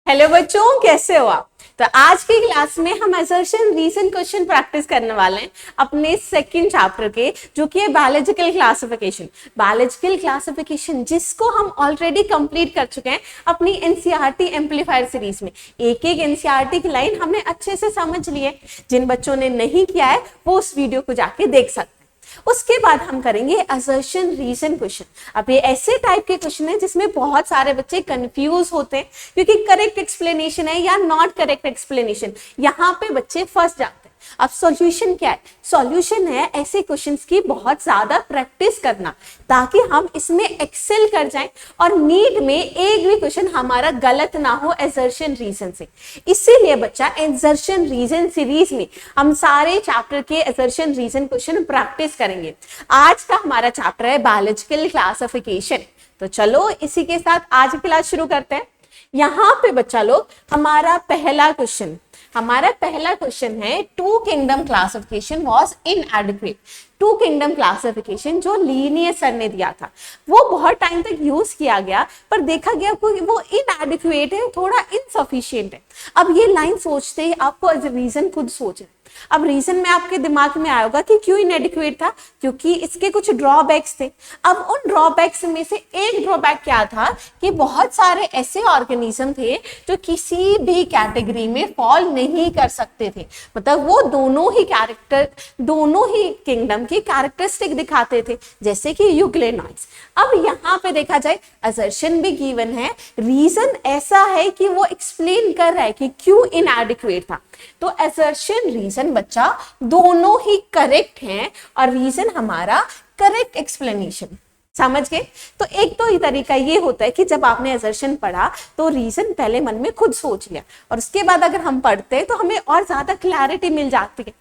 Hello बच्चों, कैसे हो आप। तो आज की क्लास में हम असर्शन रीजन क्वेश्चन प्रैक्टिस करने वाले हैं अपने सेकंड चैप्टर के, जो कि है बायोलॉजिकल क्लासिफिकेशन। बायोलॉजिकल क्लासिफिकेशन जिसको हम ऑलरेडी कंप्लीट कर चुके हैं अपनी एनसीईआरटी एम्पलीफायर सीरीज में। एक एक एनसीईआरटी की लाइन हमने अच्छे से समझ ली है। जिन बच्चों ने नहीं किया है वो उस वीडियो को जाके देख सकते हैं। उसके बाद हम करेंगे असर्शन रीजन क्वेश्चन। अब ये ऐसे टाइप के क्वेश्चन है जिसमें बहुत सारे बच्चे कंफ्यूज होते हैं, क्योंकि करेक्ट एक्सप्लेनेशन है या नॉट करेक्ट एक्सप्लेनेशन, यहाँ पे बच्चे फंस जाते हैं। अब सॉल्यूशन क्या है? सॉल्यूशन है ऐसे क्वेश्चंस की बहुत ज्यादा प्रैक्टिस करना, ताकि हम इसमें एक्सेल कर जाएं और नीट में एक भी क्वेश्चन हमारा गलत ना हो असर्शन रीजन से। इसीलिए बच्चा असर्शन रीजन सीरीज में हम सारे चैप्टर के असर्शन रीजन क्वेश्चन प्रैक्टिस करेंगे। आज का हमारा चैप्टर है बायोलॉजिकल क्लासिफिकेशन। तो चलो इसी के साथ आज की क्लास शुरू करते हैं। यहाँ पे बच्चा लोग हमारा पहला क्वेश्चन है two kingdom classification was inadequate. Two kingdom classification जो लीनियर सर ने दिया था वो बहुत टाइम तक यूज किया गया, पर देखा गया कि वो इनएडिक्वेट है, थोड़ा इनसफिशिएंट है। अब ये लाइन सोचते ही आपको एज रीजन खुद सोचना। अब रीजन में आपके दिमाग में आएगा कि क्यों इनएडिक्वेट था, क्योंकि इसके कुछ ड्रॉबैक्स थे। अब उन ड्रॉबैक्स में से एक ड्रॉबैक क्या था कि बहुत सारे ऐसे ऑर्गेनिज्म थे जो किसी भी कैटेगरी में फॉल नहीं कर सकते थे। मतलब वो दोनों ही किंगडम की कैरेक्टरिस्टिक दिखाते थे, जैसे कि यूग्लेनॉइड्स। अब यहाँ पे देखा जाए असर्शन भी गिवन है, रीजन ऐसा है कि वो एक्सप्लेन कर रहा है कि क्यों इनएडिक्वेट था। तो असर्शन रीजन बच्चा दोनों ही करेक्ट हैं और रीजन हमारा करेक्ट एक्सप्लेनेशन। समझ गए? तो एक तो ये तरीका ये होता है कि जब आपने असर्शन पढ़ा तो रीजन पहले मन में खुद सोच लिया, और उसके बाद अगर हम पढ़ते हैं तो हमें और ज्यादा क्लैरिटी मिल जाती है।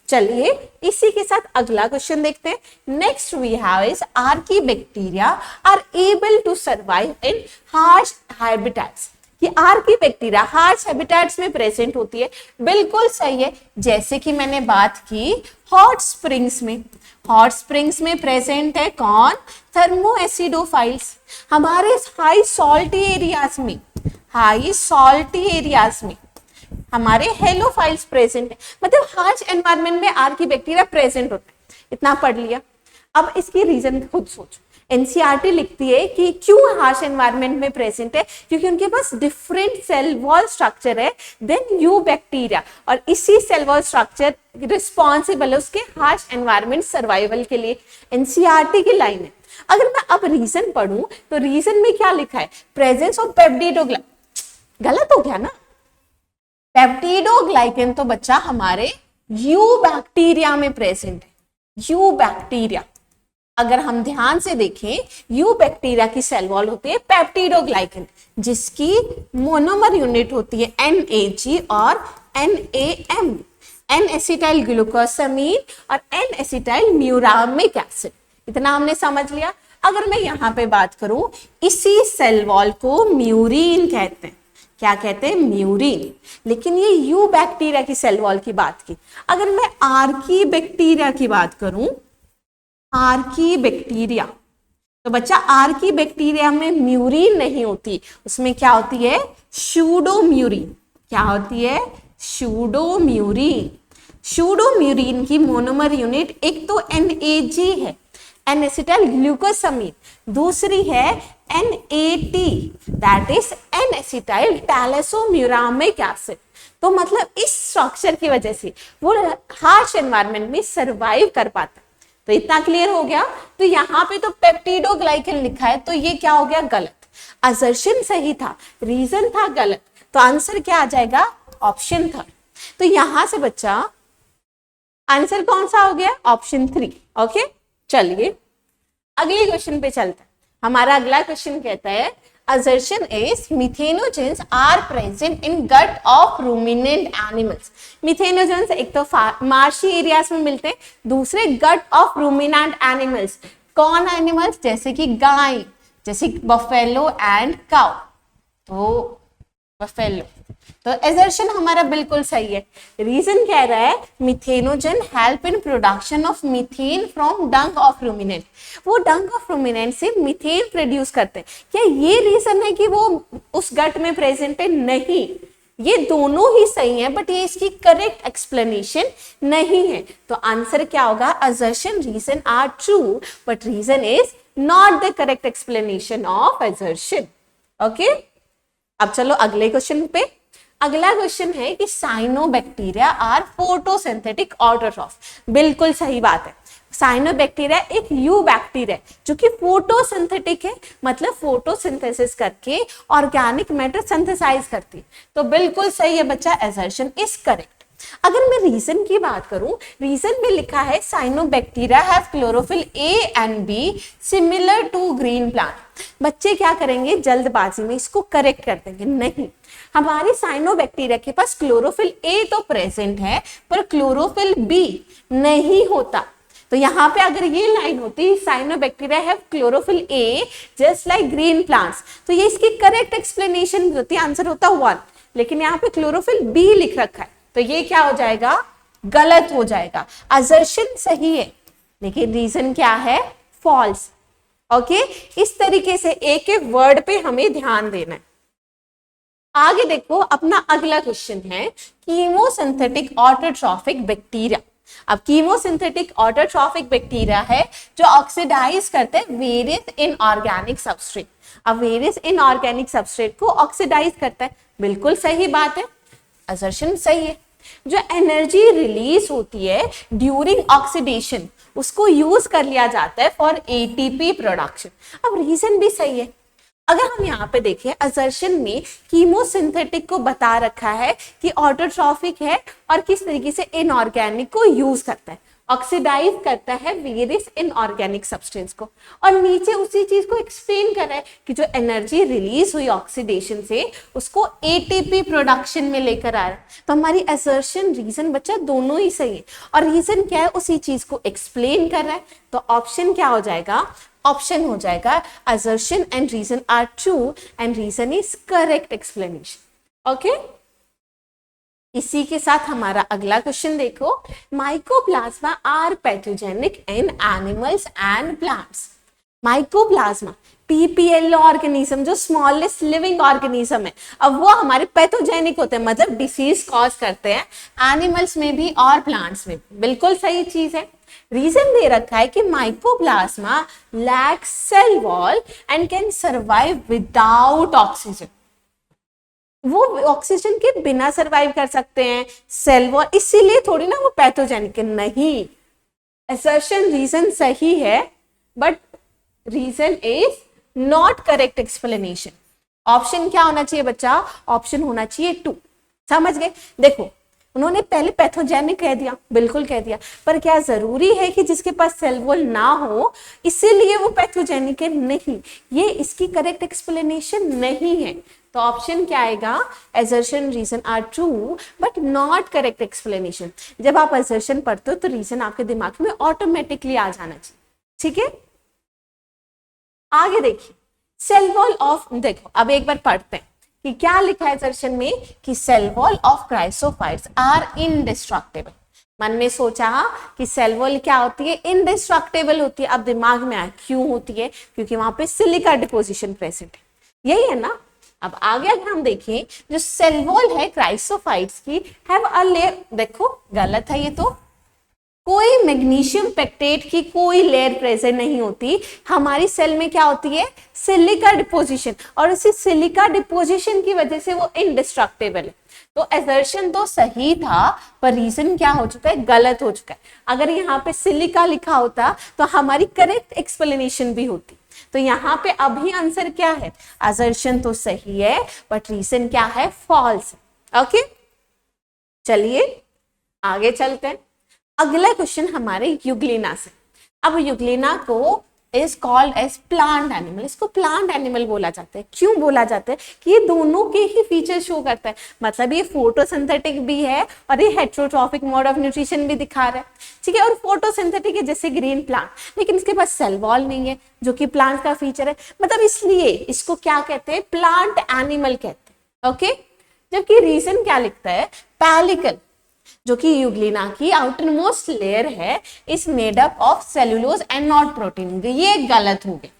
चलिए इसी के साथ अगला क्वेश्चन देखते हैं। Next we have is archaebacteria are able to survive in harsh habitats. कि आर्कीबैक्टीरिया हार्श हैबिटेट्स में प्रेजेंट होती है, बिल्कुल सही है। जैसे कि मैंने बात की हॉट स्प्रिंग्स में प्रेजेंट है कौन? थर्मोएसिडोफाइल्स। हमारे हाई सॉल्टी एरियाज में हमारे हेलोफाइल्स प्रेजेंट है। मतलब हार्श एनवायरनमेंट में आर्कीबैक्टीरिया प्रेजेंट होता है। इतना पढ़ लिया। अब इसकी रीजन खुद सोचो। एनसीईआरटी लिखती है कि क्यों हार्श एनवायरनमेंट में प्रेजेंट है, क्योंकि उनके पास डिफरेंट सेल वॉल स्ट्रक्चर है देन यू बैक्टीरिया, और इसी सेल वॉल स्ट्रक्चर रिस्पॉन्सिबल है उसके हार्श एनवायरनमेंट सर्वाइवल के लिए। एनसीईआरटी की लाइन है। अगर मैं अब रीजन पढ़ूं तो रीजन में क्या लिखा है? Presence of peptidoglycan. गलत हो गया ना? पेप्टिडोग्लाइकन तो बच्चा हमारे यू बैक्टीरिया में प्रेजेंट है। यू बैक्टीरिया, अगर हम ध्यान से देखें, यू बैक्टीरिया की सेल वॉल होती है पेप्टिडोग्लाइकन, जिसकी मोनोमर यूनिट होती है NAG और NAM, एन एसिटाइल ग्लूकोसामीन और एन एसिटाइल म्यूरामिक एसिड। इतना हमने समझ लिया। अगर मैं यहाँ पे बात करूं, इसी सेल वॉल को म्यूरिन कहते हैं। क्या कहते हैं? म्यूरिन। लेकिन ये यू बैक्टीरिया की सेल वॉल की बात की। अगर मैं आर्कीबैक्टीरिया की बात करूं, आर्कीबैक्टीरिया, तो बच्चा आर्कीबैक्टीरिया में म्यूरिन नहीं होती, उसमें क्या होती है? सूडोम्यूरिन। क्या होती है? सूडोम्यूरिन। सूडोम्यूरिन की मोनोमर यूनिट एक तो NAG है, एन एसिटाइल ग्लूकोसामीन, दूसरी है NAT, that is N acetyl talosaminuronic acid. तो मतलब इस स्ट्रक्चर की वजह से वो हार्श एनवायरनमेंट में सरवाइव कर पाता है। तो इतना क्लियर हो गया। तो यहाँ पे तो पेप्टिडोग्लाइकन लिखा है, तो ये क्या हो गया? गलत। असर्शन सही था, रीजन था गलत। तो आंसर क्या आ जाएगा? ऑप्शन 3। तो यहां से बच्चा आंसर कौन सा हो गया? ऑप्शन 3। ओके, चलिए अगले क्वेश्चन पे चलते हैं। हमारा अगला क्वेश्चन कहता है assertion is methanogens are present in gut of ruminant animals। Methanogens एक तो मार्शी एरियाज में मिलते हैं, दूसरे गट ऑफ रूमिनेंट एनिमल्स। कौन एनिमल्स? जैसे कि गाय, जैसे बफेलो एंड काउ। तो बफेलो। तो एजर्शन हमारा बिल्कुल सही है। रीजन कह रहा है methanogen help in production of methane from Dang of ruminant. वो डंग ऑफ रूमिनेंट से मीथेन प्रोड्यूस करते हैं। क्या ये रीजन है कि वो उस गट में प्रेजेंट है? नहीं, ये दोनों ही सही है, बट ये इसकी करेक्ट एक्सप्लेनेशन नहीं है। तो आंसर क्या होगा? Assertion reason are true but reason is not the correct explanation of assertion. Okay, अब चलो अगले क्वेश्चन पे। अगला क्वेश्चन है कि साइनोबैक्टीरिया आर फोटोसिंथेटिक ऑटोट्रॉफ। बिल्कुल सही बात है। साइनोबैक्टीरिया एक यू बैक्टीरिया जो कि फोटोसिंथेटिक है, मतलब फोटोसिंथेसिस करके ऑर्गेनिक मैटर सिंथेसाइज करती है। तो बिल्कुल सही है बच्चा, असर्शन इज करेक्ट। अगर मैं रीजन की बात करूं, रीजन में लिखा है cyanobacteria have chlorophyll a and b similar to green plant. बच्चे क्या करेंगे? जल्दबाजी में इसको करेक्ट कर देंगे। नहीं, हमारे साइनोबैक्टीरिया के पास क्लोरोफिल ए तो प्रेजेंट है पर क्लोरोफिल बी नहीं होता। तो यहाँ पे अगर ये लाइन होती cyanobacteria have chlorophyll A just like green plants, तो ये इसकी करेक्ट एक्सप्लेनेशन भी होती, आंसर होता 1। लेकिन यहाँ पे क्लोरोफिल बी लिख रखा है, तो ये क्या हो जाएगा? गलत हो जाएगा। असर्शन सही है लेकिन रीजन क्या है? फॉल्स। ओके, इस तरीके से एक एक वर्ड पे हमें ध्यान देना है। आगे देखो, अपना अगला क्वेश्चन है कीमोसिंथेटिक ऑटोट्रॉफिक बैक्टीरिया। अब कीमोसिंथेटिक ऑटोट्रॉफिक बैक्टीरिया है जो ऑक्सीडाइज करते हैं वेरियस इनऑर्गेनिक सबस्ट्रेट। अब वेरियस इनऑर्गेनिक सबस्ट्रेट को ऑक्सीडाइज करता है। बिल्कुल सही बात है, असर्शन सही है। जो एनर्जी रिलीज होती है ड्यूरिंग ऑक्सीडेशन उसको यूज कर लिया जाता है फॉर एटीपी प्रोडक्शन। अब रीजन भी सही है। अगर हम यहाँ पे देखें, असर्शन में कीमोसिंथेटिक को बता रखा है कि ऑटोट्रॉफिक है और किस तरीके से इनऑर्गेनिक को यूज करता है, ऑक्सीडाइज करता है वेरियस इनऑर्गेनिक सब्सटेंस को, और नीचे उसी चीज को एक्सप्लेन कर रहा है कि जो एनर्जी रिलीज हुई ऑक्सीडेशन से उसको एटीपी प्रोडक्शन में लेकर आ रहा है। तो हमारी असर्शन रीजन बच्चा दोनों ही सही है, और रीजन क्या है? उसी चीज को एक्सप्लेन कर रहा है। तो ऑप्शन क्या हो जाएगा? ऑप्शन हो जाएगा assertion and reason are true and reason is correct explanation. Okay, इसी के साथ हमारा अगला क्वेश्चन देखो, mycoplasma are pathogenic in animals and plants. Mycoplasma PPL organism जो स्मॉलेस्ट लिविंग ऑर्गेनिज्म है, अब वो हमारे पैथोजेनिक होते हैं, मतलब डिसीज कॉज करते हैं एनिमल्स में भी और प्लांट्स में भी। बिल्कुल सही चीज है। रीजन दे रखा है कि mycoplasma lacks cell wall and can survive without oxygen. वो ऑक्सीजन के बिना सर्वाइव कर सकते हैं, सेल वॉल, इसीलिए थोड़ी ना वो पैथोजेनिक है। नहीं, असर्शन रीजन सही है but reason is not correct explanation. Option क्या होना चाहिए बच्चा? ऑप्शन होना चाहिए 2। समझ गए? देखो, उन्होंने पहले पैथोजेनिक कह दिया, बिल्कुल कह दिया, पर क्या जरूरी है कि जिसके पास सेल वॉल ना हो इसीलिए वो पैथोजेनिक है? नहीं, ये इसकी करेक्ट एक्सप्लेनेशन नहीं है। तो ऑप्शन क्या आएगा? Assertion reason are true but not correct explanation. जब आप असर्शन पढ़ते हो तो रीजन आपके दिमाग में ऑटोमेटिकली आ जाना चाहिए। ठीक है, आगे देखिए, सेल वॉल ऑफ, देखो अब एक बार पढ़ते हैं कि क्या लिखा है असर्शन में कि cell wall of chrysophytes are indestructible. मन में सोचा कि सेल वॉल क्या होती है? इनडिस्ट्रक्टेबल होती है। अब दिमाग में आया क्यों होती है? क्योंकि वहां पे सिलिका डिपोजिशन प्रेजेंट है, यही है ना। अब आगे अगर हम देखें, जो सेल वॉल है क्राइसोफाइट्स की हैव अ लेयर, देखो गलत है ये, तो कोई मैग्नीशियम पेक्टेट की कोई लेयर प्रेजेंट नहीं होती। हमारी सेल में क्या होती है? सिलिका डिपोजिशन, और इसी सिलिका डिपोजिशन की वजह से वो इनडिस्ट्रक्टेबल है। तो असर्शन तो सही था पर रीजन क्या हो चुका है? गलत हो चुका है। अगर यहाँ पे सिलिका लिखा होता तो हमारी करेक्ट एक्सप्लेनेशन भी होती। तो यहाँ पे अभी आंसर क्या है? असर्शन तो सही है बट रीजन क्या है? फॉल्स। ओके, चलिए आगे चलते हैं। अगला क्वेश्चन हमारे यूग्लिना से। अब यूग्लिना को is called as plant animal. इसको प्लांट एनिमल बोला जाता है। क्यों बोला जाता है? कि ये दोनों के ही फीचर शो करता है, मतलब ये फोटोसिंथेटिक भी है और ये हेटेरोट्रॉफिक मोड ऑफ न्यूट्रिशन भी दिखा रहा है। ठीक है, और फोटोसिंथेटिक है जैसे ग्रीन प्लांट, लेकिन इसके पास सेल वॉल नहीं है जो कि प्लांट का फीचर है, मतलब इसलिए इसको क्या कहते हैं? प्लांट एनिमल कहते हैं। ओके, जबकि रीजन क्या लिखता है, पेलिकल, जो कि यूग्लिना की आउटर मोस्ट लेयर है, is made up of cellulose and not protein. ये गलत हो गया,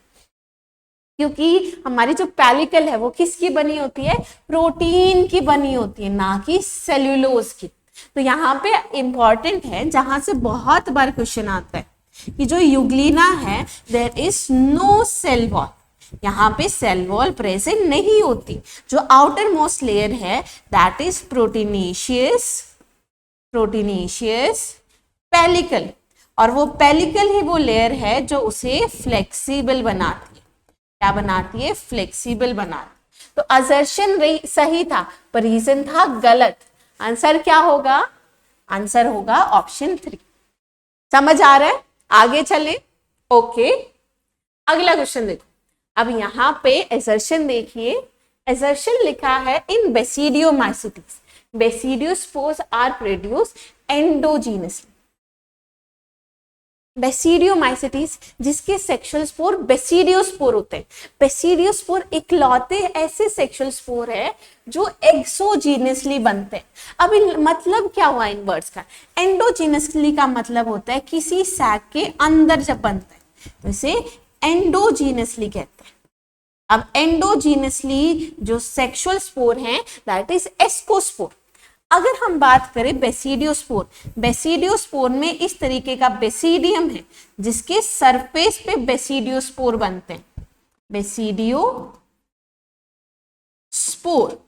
क्योंकि हमारी जो पेलिकल है वो किसकी बनी होती है, प्रोटीन की बनी होती है, ना कि सेल्यूलोज की। तो यहाँ पे इंपॉर्टेंट है, जहां से बहुत बार क्वेश्चन आता है कि जो यूग्लिना है there is no cell wall, यहाँ पे सेल वॉल प्रेजेंट नहीं होती। जो आउटर मोस्ट लेयर है दैट इज प्रोटीनेशियस पेलिकल, और वो पेलिकल ही वो लेयर है जो उसे फ्लेक्सिबल बनाती है। क्या बनाती है, फ्लेक्सिबल बनाती। तो असर्शन सही था पर रीजन था गलत। आंसर क्या होगा, आंसर होगा ऑप्शन 3। समझ आ रहा है, आगे चले। ओके, अगला क्वेश्चन देखो। अब यहाँ पे असर्शन देखिए, असर्शन लिखा है in basidiomycetes, basidiospores are produced endogenously. Basidiomycetes जिसके सेक्सुअल स्पोर बेसिडियोस्पोर होते हैं। बेसिडियोस्पोर इकलौते ऐसे सेक्सुअल स्पोर है जो एक्सोजीनसली बनते हैं। अब मतलब क्या हुआ इन वर्ड्स का, एंडोजीनसली का मतलब होता है किसी सैक के अंदर जब बनते हैं तो इसे एंडोजीनसली कहते हैं। अब एंडोजीनसली जो सेक्सुअल स्पोर हैं दैट इज एस्कोस्पोर। अगर हम बात करें बेसिडियोस्पोर, बेसिडियोस्पोर में इस तरीके का बेसिडियम है जिसके सरफेस पे बेसिडियोस्पोर बनते हैं, बेसिडियोस्पोर। तो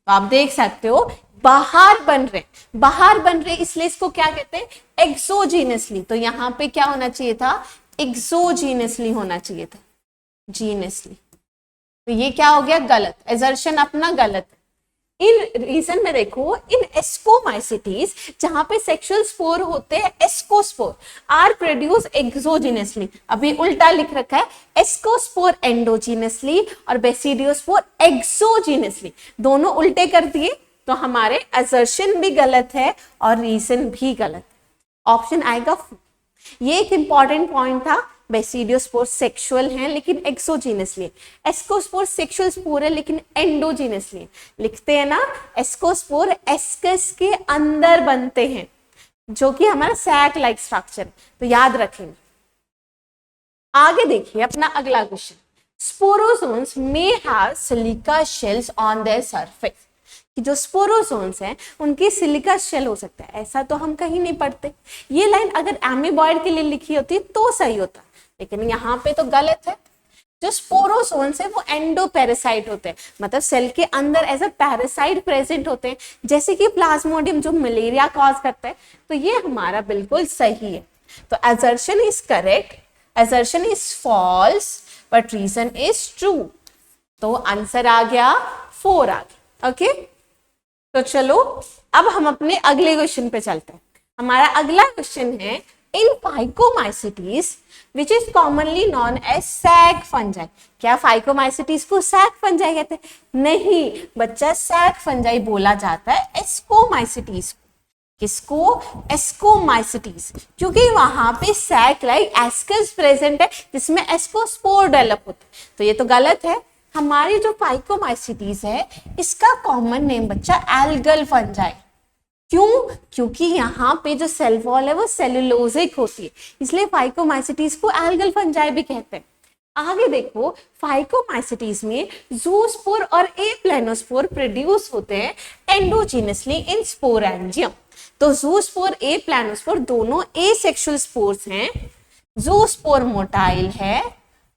आप देख सकते हो बाहर बन रहे, इसलिए इसको क्या कहते हैं, एक्सोजीनसली। तो यहां पे क्या होना चाहिए था, एक्सोजीनसली होना चाहिए था, जीनसली। तो ये क्या हो गया, गलत, असर्शन अपना गलत है। इन रीजन में देखो, इन एस्कोमाइसिटीज जहां पे सेक्सुअल स्पोर होते हैं एस्कोस्पोर आर प्रोड्यूस एक्सोजीनसली। अभी उल्टा लिख रखा है, एस्कोस्पोर एंडोजीनसली और बेसिडियोस्पोर एक्सोजीनसली, दोनों उल्टे कर दिए। तो हमारे असर्शन भी गलत है और रीजन भी गलत है। ऑप्शन आएगा। ये एक इंपॉर्टेंट पॉइंट था, बेसिडियोस्पोर सेक्सुअल हैं लेकिन एक्सोजीनसली, एस्कोस्पोर सेक्सुअल स्पोर है लेकिन एंडोजीनसली। लिखते हैं ना, एस्कोस्पोर एस्कस के अंदर बनते हैं जो कि हमारा सैक लाइक स्ट्रक्चर, तो याद रखेंगे। आगे देखिए अपना अगला question, sporozoans may have silica shells on their surface. कि जो स्पोरोजोन्स हैं उनकी सिलिका शेल हो सकता है, ऐसा तो हम कहीं नहीं पढ़ते। ये लाइन अगर एमीबॉयड के लिए लिखी होती तो सही होता, लेकिन यहाँ पे तो गलत है। जो स्पोरोजोन्स है वो एंडोपैरासाइट होते हैं, मतलब सेल के अंदर एज अ पैरासाइट प्रेजेंट होते हैं, जैसे कि प्लाज्मोडियम जो मलेरिया कॉज करता है। तो ये हमारा बिल्कुल सही है। तो assertion is correct, assertion is false, but reason is true. तो आंसर आ गया 4 आ गया। ओके, तो चलो अब हम अपने अगले क्वेश्चन पे चलते हैं। हमारा अगला क्वेश्चन है, in phycomycetes which is commonly known as sac fungi. क्या फाइकोमाइसिटीज को सैक फंजाई कहते हैं? नहीं बच्चा, सैक फंजाई बोला जाता है एस्कोमाइसिटीज। किसको? एस्कोमाइसिटीज, क्योंकि वहां पे सैक लाइक एस्कस प्रेजेंट है जिसमें एस्कोस्पोर डेवलप होते हैं। तो ये तो गलत है। हमारी जो फाइकोमाइसिटीज है इसका कॉमन नेम बच्चा एल्गल फंजाई। क्यों? क्योंकि यहाँ पे जो सेल वॉल है वो सेलुलोजिक होती है, इसलिए फाइकोमाइसिटीज को एल्गल फंजाई भी कहते हैं। आगे देखो, फाइकोमाइसिटीज में ज़ूस्पोर और एप्लेनोस्पोर प्रोड्यूस होते हैं एंडोजीनसली इन स्पोरेंजियम। तो ज़ूस्पोर एप्लेनोस्पोर दोनों एसेक्सुअल स्पोर्स हैं। ज़ूस्पोर मोटाइल है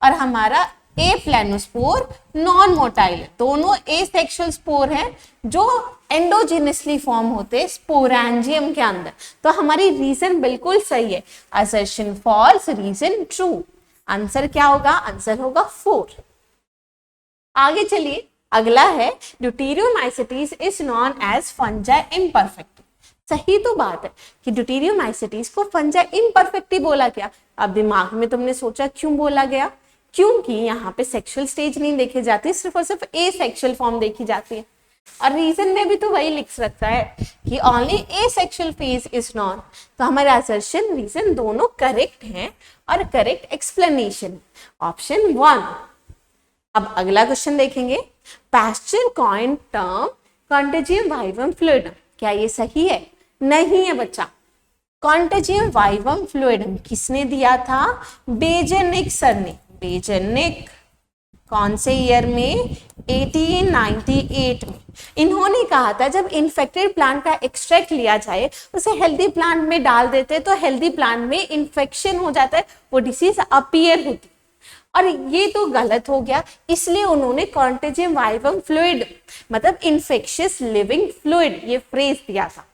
और हमारा एप्लेनोस्पोर नॉन मोटाइल है। दोनों एसेक्सुअल स्पोर हैं जो एंडोजीनसली फॉर्म होते हैं स्पोरेंजियम के अंदर। तो हमारी रीजन बिल्कुल सही है, assertion false, reason true. Answer क्या होगा? आंसर होगा 4। आगे चलिए, अगला है, deuteromycetes is known as fungi imperfect. सही तो बात है कि ड्यूटेरियोमाइसिटीज को फंजाई इम्परफेक्ट बोला गया। अब दिमाग में तुमने सोचा क्यों बोला गया? क्योंकि यहाँ पे सेक्सुअल स्टेज नहीं देखी जाती, सिर्फ और सिर्फ ए सेक्सुअल फॉर्म देखी जाती है। और रीजन में भी तो वही लिख सकता है कि only A sexual phase is non. तो हमारा असर्शन, रीजन दोनों करेक्ट हैं और करेक्ट एक्सप्लेनेशन ऑप्शन 1। अब अगला क्वेश्चन देखेंगे, Pasteur coined term contagium vivum fluidum. क्या ये सही है? नहीं है बच्चा। कॉन्टेजियम वाइवम फ्लूइडम किसने दिया था? बेजेनिक सर ने। बेजेनिक कौन से ईयर में? 1898 में। इन्होंने कहा था जब इन्फेक्टेड प्लांट का एक्सट्रैक्ट लिया जाए उसे हेल्दी प्लांट में डाल देते तो हेल्दी प्लांट में इन्फेक्शन हो जाता है, वो डिसीज अपीयर होती। और ये तो गलत हो गया, इसलिए उन्होंने कॉन्टेजियम वाइवम फ्लूइड मतलब इन्फेक्शियस लिविंग फ्लूइड ये फ्रेज दिया था।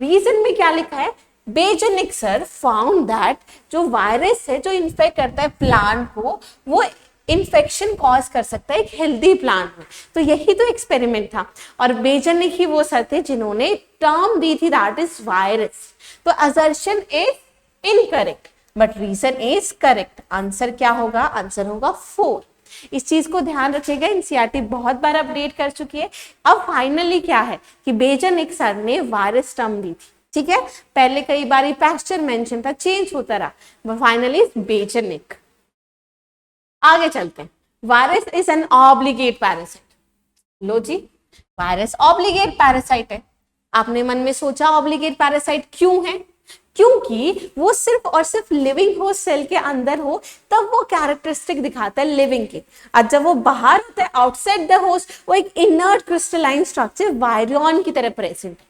रीजन में क्या लिखा है? बेजेनिक सर फाउंड दैट जो वायरस है जो इन्फेक्ट करता है प्लांट को वो इन्फेक्शन कॉज कर सकता है एक हेल्दी प्लांट में। तो यही तो एक्सपेरिमेंट था और बेजेनिक ही वो सर थे जिन्होंने टर्म दी थी दैट इज वायरस। तो assertion is incorrect but reason is correct. Answer क्या होगा? आंसर होगा 4। इस चीज को ध्यान रखिएगा, एनसीईआरटी बहुत बार अपडेट कर चुकी है। अब फाइनली क्या है कि बेजेनिक सर ने वायरस टर्म दी थी, ठीक है। पहले कई बार पैस्चर मेंशन था, चेंज होता रहा, फाइनली बेजेनिक। आगे चलते हैं। Virus is an obligate parasite. लो जी, वायरस ऑब्लिगेट पैरासाइट है। आपने मन में सोचा ऑब्लिगेट पैरासाइट क्यों है? क्योंकि वो सिर्फ और सिर्फ लिविंग हो, सेल के अंदर हो, तब वो कैरेक्टरिस्टिक दिखाता है लिविंग के। और जब वो बाहर होता है आउटसाइड द होस्ट, वो एक इनर्ट क्रिस्टलाइन स्ट्रक्चर वायरियन की तरह प्रेजेंट है।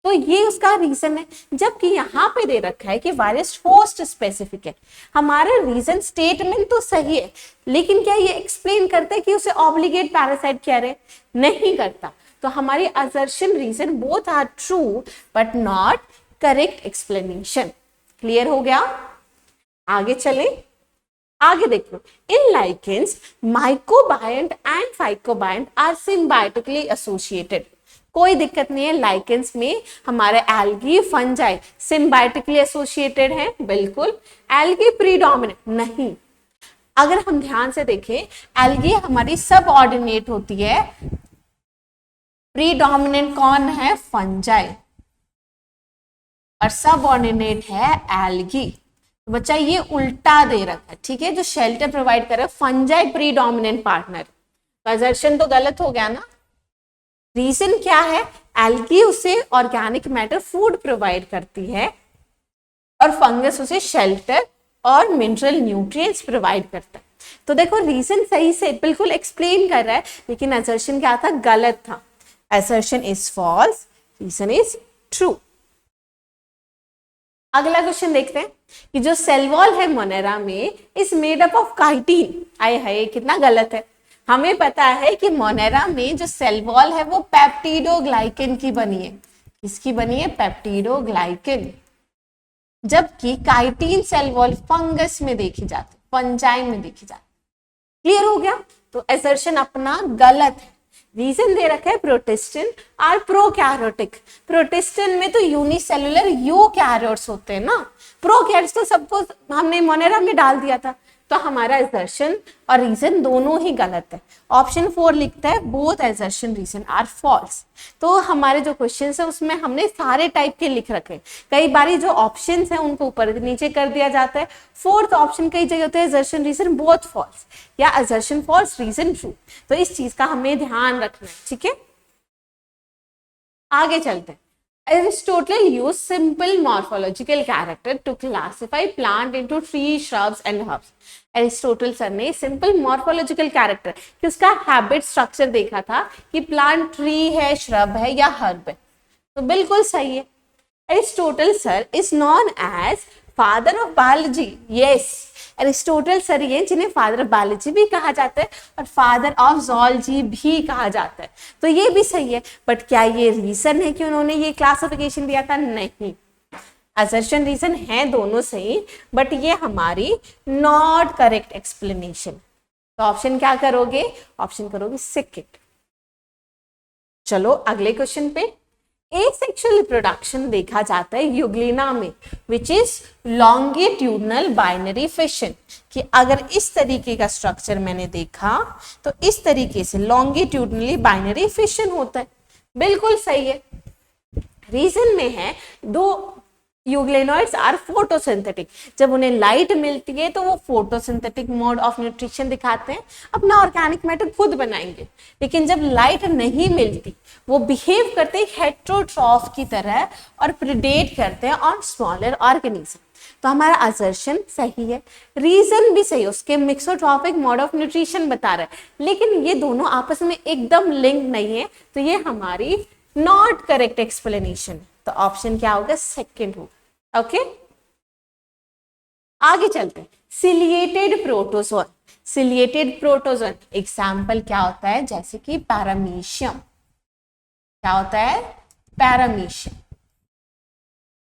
तो ये उसका रीजन है। जबकि यहाँ पे दे रखा है कि वायरस होस्ट स्पेसिफिक है। हमारा रीजन स्टेटमेंट तो सही है, लेकिन क्या ये एक्सप्लेन करता है कि उसे ऑब्लिगेट पैरासाइट कह रहे? नहीं करता। तो हमारी assertion reason both are true but not correct explanation. Clear हो गया? आगे चले, आगे देखो। In lichens mycobiont and phycobiont are symbiotically associated. कोई दिक्कत नहीं है, लाइकेंस में हमारे एल्गी फंजाई सिम्बायोटिकली एसोसिएटेड है, बिल्कुल। एल्गी प्रीडोमिनेंट नहीं। अगर हम ध्यान से देखें, एल्गी हमारी सबऑर्डिनेट होती है, प्रीडोमिनेंट कौन है? फंजाई, और सबऑर्डिनेट है एल्गी। तो बच्चा ये उल्टा दे रखा है, ठीक है। जो शेल्टर प्रोवाइड कर रहा है फंजाई प्रीडोमिनेंट पार्टनर, तो असर्शन तो गलत हो गया ना। रीजन क्या है? एल्गी उसे ऑर्गेनिक मैटर फूड प्रोवाइड करती है और फंगस उसे शेल्टर और मिनरल न्यूट्रिएंट्स प्रोवाइड करता है। तो देखो रीजन सही से बिल्कुल एक्सप्लेन कर रहा है, लेकिन असर्शन क्या था? गलत था। Assertion is false, reason is true. अगला क्वेश्चन देखते हैं कि जो सेल वॉल है मोनेरा में is made up of chitin. आए हाय, कितना गलत है। हमें पता है कि मोनेरा में जो सेल वॉल है वो पेप्टिडोग्लाइकन की बनी है। किसकी बनी है? पेप्टिडोग्लाइकन। जबकि काइटिन सेल वॉल फंगस में देखी जाती, फंजाई में देखी जाती। क्लियर हो गया? तो असर्शन अपना गलत है। रीजन दे रखा है प्रोटिस्टिन और प्रोकैरियोटिक। प्रोटिस्टिन में तो यूनिसेलुलर यूकैरियोट्स होते हैं ना, प्रोकैरियोट्स तो सबको हमने मोनेरा में डाल दिया था। तो हमारा असर्शन और रीजन दोनों ही गलत है। ऑप्शन 4 लिखता है both assertion reason are false. तो हमारे जो क्वेश्चन है उसमें हमने सारे टाइप के लिख रखे। कई बारी जो ऑप्शन है उनको ऊपर नीचे कर दिया जाता है। 4th ऑप्शन कई जगह होता है असर्शन रीजन बोथ फॉल्स या असर्शन फॉल्स रीजन ट्रू। तो इस चीज का हमें ध्यान रखना है, ठीक है। आगे चलते हैं। Aristotle used simple morphological character to classify plant into tree, shrubs and herbs. Aristotle sir ने simple morphological character कि उसका habit structure देखा था कि plant tree है, shrub है या herb है। तो बिल्कुल सही है। Aristotle sir is known as father of biology. Yes, Aristotle sir ये जिन्हें फादर ऑफ बायोलॉजी भी कहा जाता है और फादर ऑफ ज़ूलॉजी भी कहा जाता है। तो ये भी सही है, बट क्या ये रीजन है कि उन्होंने ये क्लासिफिकेशन दिया था? नहीं। असर्शन रीजन है दोनों सही, बट ये हमारी नॉट करेक्ट एक्सप्लेनेशन। तो ऑप्शन क्या करोगे? ऑप्शन करोगे सेकंड। चलो अगले क्वेश्चन पे। एसेक्सुअल रिप्रोडक्शन देखा जाता है यूग्लिना में, which is longitudinal binary fission. कि अगर इस तरीके का स्ट्रक्चर मैंने देखा तो इस तरीके से लॉन्गिट्यूडनली बाइनरी फिशन होता है। बिल्कुल सही है। रीजन में है दो यूग्लेनॉइड्स आर फोटोसिंथेटिक, जब उन्हें लाइट मिलती है तो वो फोटोसिंथेटिक मोड ऑफ न्यूट्रिशन दिखाते हैं, अपना ऑर्गेनिक मैटर खुद बनाएंगे। लेकिन जब लाइट नहीं मिलती वो बिहेव करते हैं हेट्रोट्रॉफ की तरह और प्रेडेट करते हैं ऑन स्मॉलर ऑर्गेनिज्म। तो हमारा असर्शन सही है, रीजन भी सही है, उसके मिक्सोट्रॉपिक मोड ऑफ न्यूट्रिशन बता रहा है, लेकिन ये दोनों आपस में एकदम लिंक नहीं है, तो ये हमारी नॉट करेक्ट एक्सप्लेनेशन है। तो ऑप्शन क्या होगा, सेकंड होगा। ओके, आगे चलते हैं। Ciliated protozoan, ciliated protozoan example क्या होता है, जैसे कि पैरामीशियम। क्या होता है, paramecium.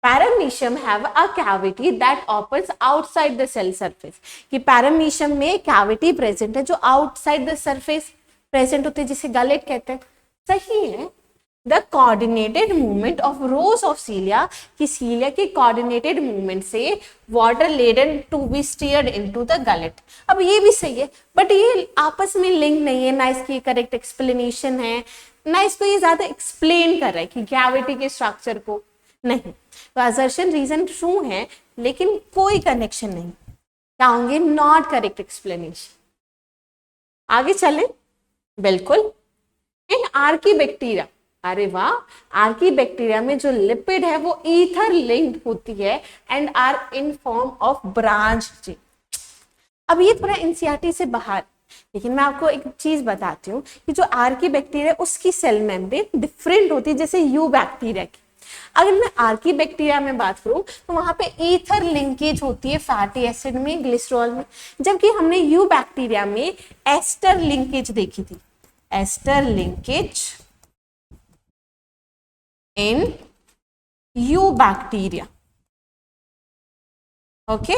Paramecium have a cavity that opens outside the cell surface, कि पैरामीशियम में कैविटी प्रेजेंट है जो आउटसाइड द सरफेस प्रेजेंट होते हैं, जिसे गलेट कहते हैं। सही है। The coordinated movement of rows of cilia, कि सीलिया की कोऑर्डिनेटेड मूवमेंट से water laden to be steered into the gullet. अब ये भी सही है, बट ये आपस में लिंक नहीं है, ना इसकी करेक्ट एक्सप्लेनेशन है, ना इसको ये ज्यादा एक्सप्लेन कर रहा है कि कैविटी के स्ट्रक्चर को, नहीं। तो असर्शन रीजन ट्रू है, लेकिन कोई कनेक्शन नहीं। क्या होंगे, नॉट करेक्ट एक्सप्लेनेशन। आगे चलें। बिल्कुल, इन आर्कीबैक्टीरिया, अरे वाह, आर्कीबैक्टीरिया में जो लिपिड है वो ईथर लिंक्ड होती है and are in form of branch chain. अब ये थोड़ा एनसीईआरटी से बाहर, लेकिन मैं आपको एक चीज बताती हूँ कि जो आर्कीबैक्टीरिया उसकी सेल मेम्ब्रेन डिफरेंट होती है जैसे यू बैक्टीरिया की। अगर मैं आर्कीबैक्टीरिया में बात करूं तो वहां पे ईथर लिंकेज होती है फैटी एसिड में, ग्लिसरॉल में, जबकि हमने यू बैक्टीरिया में एस्टर लिंकेज देखी थी। Ester linkage in eubacteria, okay,